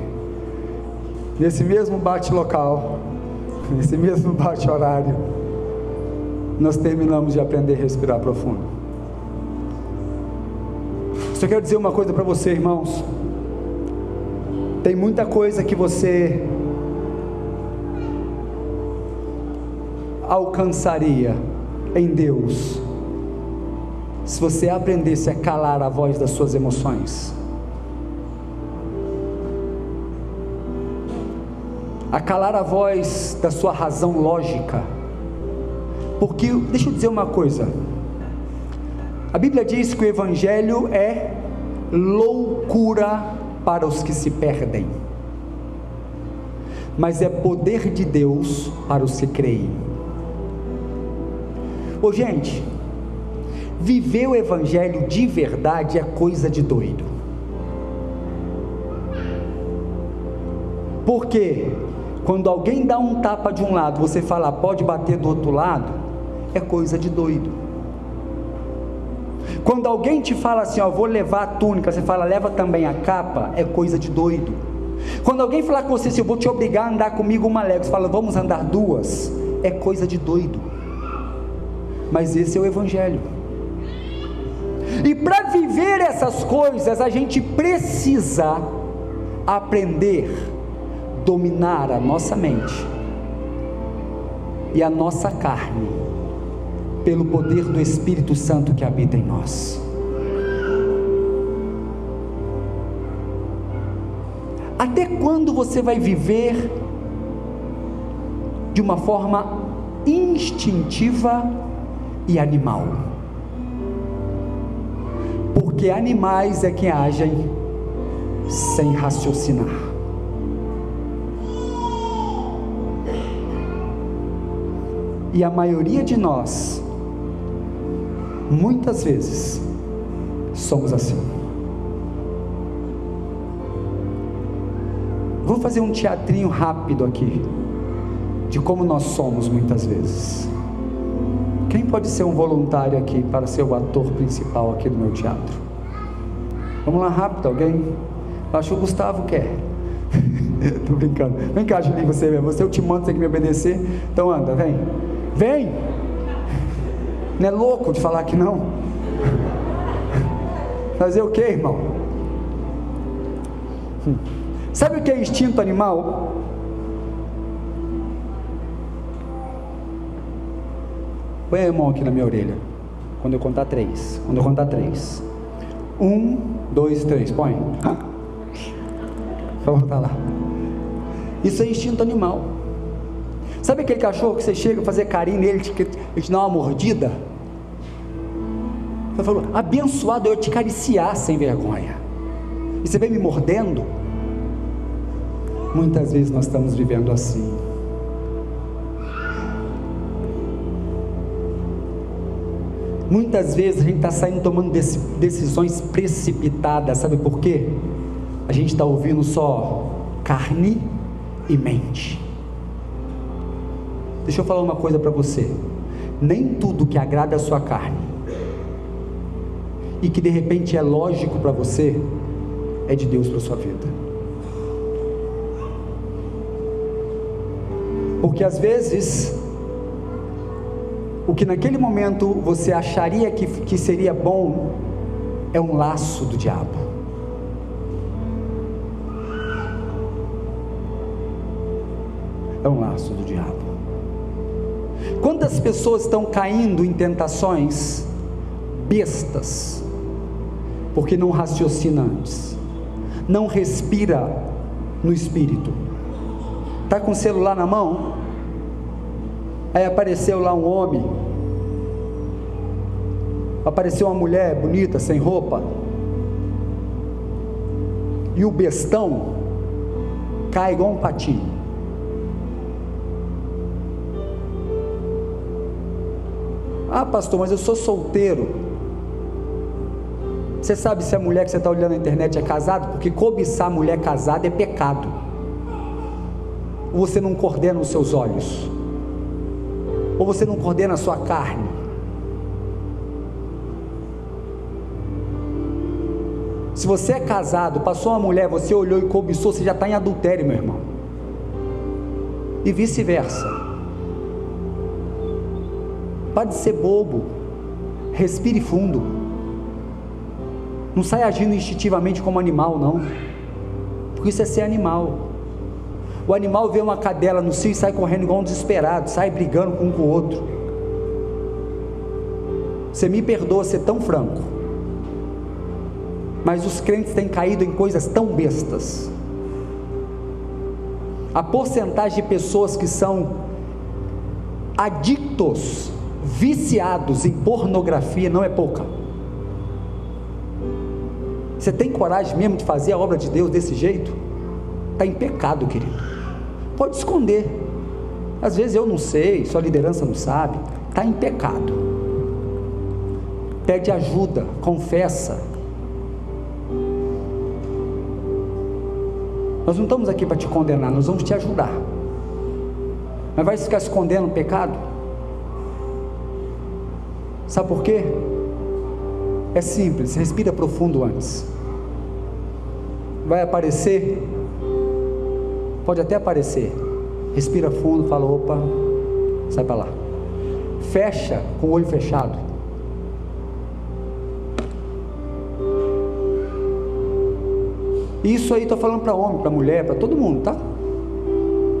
nesse mesmo bate-local, nesse mesmo bate-horário, nós terminamos de aprender a respirar profundo. Só quero dizer uma coisa para você, irmãos. Tem muita coisa que você alcançaria em Deus se você aprendesse a calar a voz das suas emoções, a calar a voz da sua razão lógica. Porque, deixa eu dizer uma coisa, a Bíblia diz que o Evangelho é loucura para os que se perdem, mas é poder de Deus para os que creem. Ô gente, viver o Evangelho de verdade é coisa de doido. Porque quando alguém dá um tapa de um lado, você fala: pode bater do outro lado, é coisa de doido. Quando alguém te fala assim: ó, vou levar a túnica, você fala: leva também a capa, é coisa de doido. Quando alguém falar com você assim: eu vou te obrigar a andar comigo uma légua, você fala: vamos andar duas, é coisa de doido. Mas esse é o Evangelho. E para viver essas coisas, a gente precisa aprender a dominar a nossa mente e a nossa carne, pelo poder do Espírito Santo que habita em nós. Até quando você vai viver de uma forma instintiva e animal? Porque animais é que agem sem raciocinar. E a maioria de nós, muitas vezes, somos assim. Vou fazer um teatrinho rápido aqui, de como nós somos muitas vezes. Quem pode ser um voluntário aqui para ser o ator principal aqui do meu teatro? Vamos lá, rápido, alguém? Acho que o Gustavo quer. Tô brincando. Vem cá, Julinho, você eu te mando, você tem que me obedecer. Então anda, vem. Vem! Não é louco de falar que não? Fazer o que, irmão? Sabe o que é instinto animal? Põe a mão aqui na minha orelha. Quando eu contar 3. Quando eu contar 3. 1, 2, 3. Põe. Vou voltar lá. Isso é instinto animal. Sabe aquele cachorro que você chega a fazer carinho nele, ele te dá uma mordida? Você falou: abençoado eu te acariciar sem vergonha, e você vem me mordendo? Muitas vezes nós estamos vivendo assim. Muitas vezes a gente está saindo tomando decisões precipitadas. Sabe por quê? A gente está ouvindo só carne e mente. Deixa eu falar uma coisa para você: nem tudo que agrada a sua carne e que de repente é lógico para você é de Deus para a sua vida. Porque às vezes o que naquele momento você acharia que seria bom é um laço do diabo. É um laço do diabo. Quantas pessoas estão caindo em tentações bestas, porque não raciocina antes, não respira no Espírito? Está com o celular na mão, aí apareceu lá um homem, apareceu uma mulher bonita, sem roupa, e o bestão cai igual um patinho. Ah, pastor, mas eu sou solteiro. Você sabe se a mulher que você está olhando na internet é casada? Porque cobiçar mulher casada é pecado. Ou você não coordena os seus olhos, ou você não coordena a sua carne. Se você é casado, passou uma mulher, você olhou e cobiçou, você já está em adultério, meu irmão. E vice-versa. Pare de ser bobo, respire fundo. Não sai agindo instintivamente como animal, não, porque isso é ser animal. O animal vê uma cadela no cio e sai correndo igual um desesperado, sai brigando um com o outro. Você me perdoa ser tão franco, mas os crentes têm caído em coisas tão bestas. A porcentagem de pessoas que são adictos, viciados em pornografia não é pouca. Você tem coragem mesmo de fazer a obra de Deus desse jeito? Está em pecado, querido. Pode esconder, às vezes eu não sei, sua liderança não sabe. Está em pecado. Pede ajuda, confessa. Nós não estamos aqui para te condenar, nós vamos te ajudar. Mas vai ficar escondendo o pecado? Sabe por quê? É simples, respira profundo antes. Vai aparecer? Pode até aparecer. Respira fundo, fala, opa, sai para lá. Fecha com o olho fechado. Isso aí estou falando para homem, para mulher, para todo mundo, tá?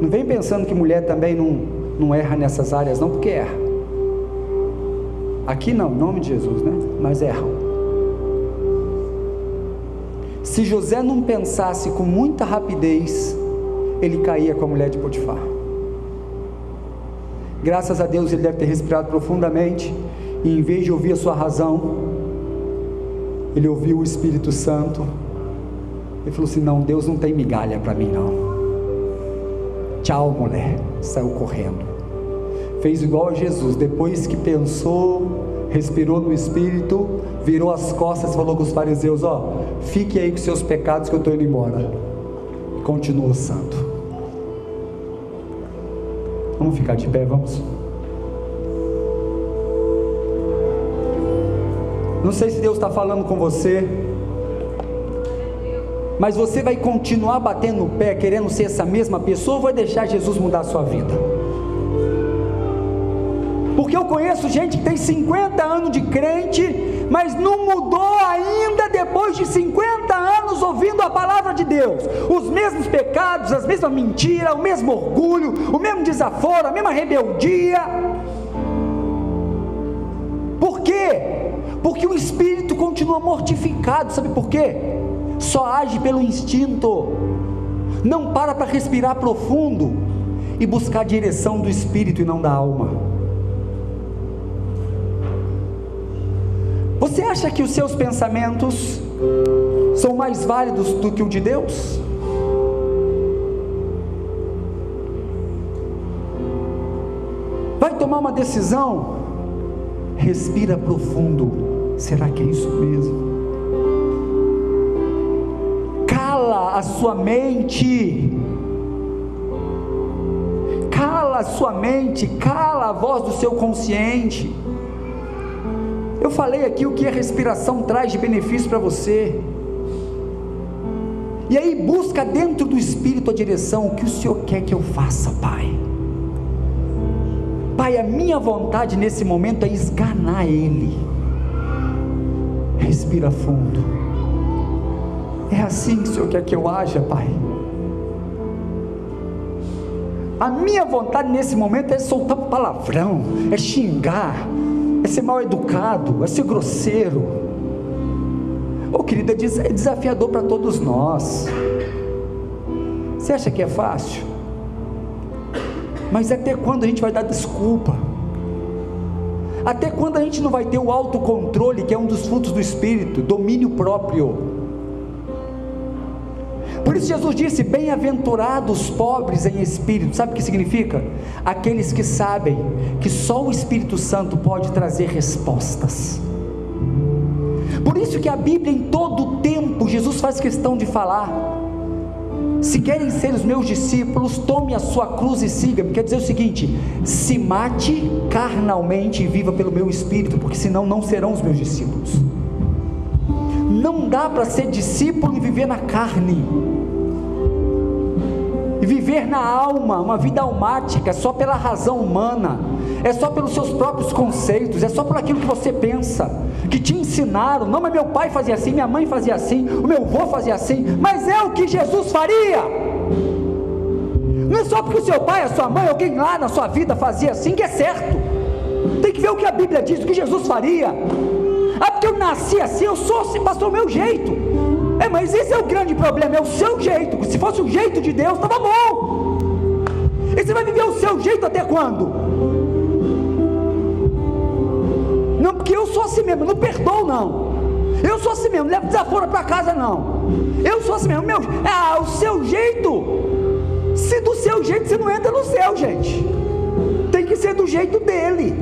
Não vem pensando que mulher também não erra nessas áreas não, porque erra. Aqui não, em nome de Jesus, né? Mas erram. Se José não pensasse com muita rapidez, ele caía com a mulher de Potifar. Graças a Deus ele deve ter respirado profundamente, e em vez de ouvir a sua razão, ele ouviu o Espírito Santo. Ele falou assim, não, Deus não tem migalha para mim não. Tchau, mulher. Saiu correndo. Fez igual a Jesus, depois que pensou, respirou no Espírito, virou as costas e falou com os fariseus, ó, fique aí com seus pecados que eu estou indo embora. Continuou santo. Vamos ficar de pé, vamos. Não sei se Deus está falando com você, mas você vai continuar batendo o pé, querendo ser essa mesma pessoa, ou vai deixar Jesus mudar a sua vida? Porque eu conheço gente que tem 50 anos de crente, mas não mudou ainda depois de 50 anos ouvindo a palavra de Deus. Os mesmos pecados, as mesmas mentiras, o mesmo orgulho, o mesmo desaforo, a mesma rebeldia. Por quê? Porque o espírito continua mortificado. Sabe por quê? Só age pelo instinto, não para respirar profundo e buscar a direção do espírito e não da alma. Você acha que os seus pensamentos são mais válidos do que o de Deus? Vai tomar uma decisão? Respira profundo. Será que é isso mesmo? Cala a sua mente. Cala a sua mente, cala a voz do seu consciente. Eu falei aqui o que a respiração traz de benefício para você. E aí busca dentro do Espírito a direção. O que o Senhor quer que eu faça, Pai? Pai, a minha vontade nesse momento é esganar Ele. Respira fundo. É assim que o Senhor quer que eu haja, Pai? A minha vontade nesse momento é soltar palavrão, é xingar, é ser mal educado, é ser grosseiro. Querido, é desafiador para todos nós. Você acha que é fácil? Mas até quando a gente vai dar desculpa? Até quando a gente não vai ter o autocontrole, que é um dos frutos do Espírito, domínio próprio? Por isso Jesus disse: bem-aventurados os pobres em espírito. Sabe o que significa? Aqueles que sabem que só o Espírito Santo pode trazer respostas. Por isso que a Bíblia, em todo o tempo, Jesus faz questão de falar: se querem ser os meus discípulos, tome a sua cruz e siga-me. Quer dizer o seguinte: se mate carnalmente e viva pelo meu Espírito, porque senão não serão os meus discípulos. Não dá para ser discípulo e viver na carne, e viver na alma, uma vida almática, só pela razão humana, é só pelos seus próprios conceitos, é só por aquilo que você pensa, que te ensinaram. Não, mas meu pai fazia assim, minha mãe fazia assim, o meu avô fazia assim. Mas é o que Jesus faria. Não é só porque o seu pai, a sua mãe, alguém lá na sua vida fazia assim que é certo. Tem que ver o que a Bíblia diz, o que Jesus faria. Ah, porque eu nasci assim, eu sou assim, pastor, o meu jeito. Mas esse é o grande problema, é o seu jeito. Se fosse o jeito de Deus, estava bom. E você vai viver o seu jeito até quando? Não, porque eu sou assim mesmo, não perdoo não. Eu sou assim mesmo, não levo desaforo para casa não. Eu sou assim mesmo, o seu jeito. Se do seu jeito você não entra no céu, gente. Tem que ser do jeito dele.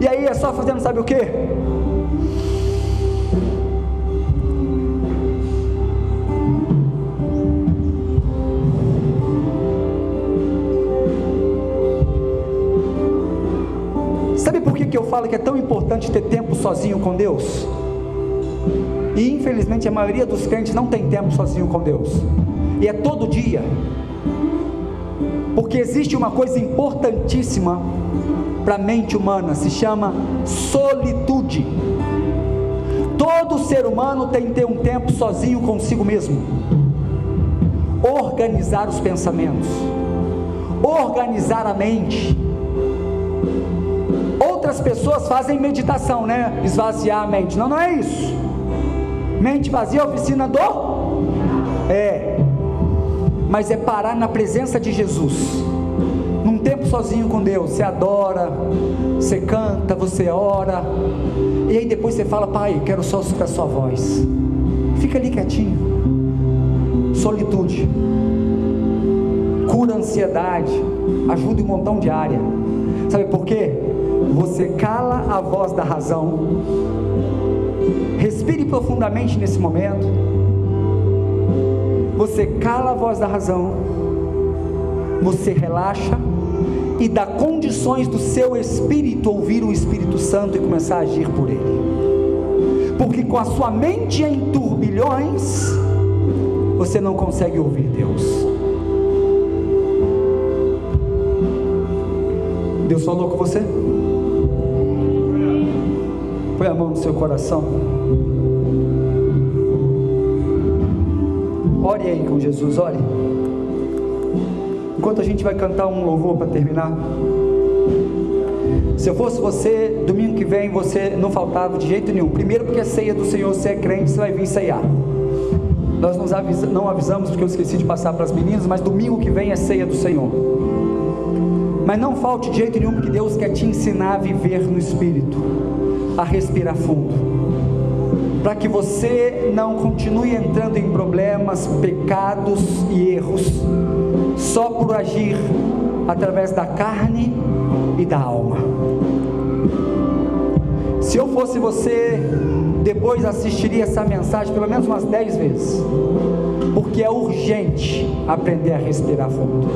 E aí é só fazendo, sabe o que? Sabe por que eu falo que é tão importante ter tempo sozinho com Deus? E infelizmente a maioria dos crentes não tem tempo sozinho com Deus, e é todo dia. Porque existe uma coisa importantíssima para a mente humana, se chama solitude. Todo ser humano tem que ter um tempo sozinho consigo mesmo, organizar os pensamentos, organizar a mente. Outras pessoas fazem meditação, né? Esvaziar a mente. Não é isso. Mente vazia é a oficina do... Mas é parar na presença de Jesus, num tempo sozinho com Deus. Você adora, você canta, você ora, e aí depois você fala: pai, eu quero só escutar a sua voz. Fica ali quietinho. Solitude cura a ansiedade, ajuda em um montão de área. Sabe por quê? Você cala a voz da razão. Respire profundamente nesse momento. Você cala a voz da razão, você relaxa e dá condições do seu espírito ouvir o Espírito Santo e começar a agir por ele. Porque com a sua mente em turbilhões, você não consegue ouvir Deus. Deus falou com você? Põe a mão no seu coração. Ore aí com Jesus, ore. Enquanto a gente vai cantar um louvor para terminar. Se eu fosse você, domingo que vem você não faltava de jeito nenhum. Primeiro porque é ceia do Senhor, você é crente, você vai vir ceiar. Nós não avisamos porque eu esqueci de passar para as meninas, mas domingo que vem é ceia do Senhor. Mas não falte de jeito nenhum, porque Deus quer te ensinar a viver no Espírito, a respirar fundo, para que você não continue entrando em problemas, pecados e erros, só por agir através da carne e da alma. Se eu fosse você, depois assistiria essa mensagem pelo menos umas 10 vezes, porque é urgente aprender a respirar fundo.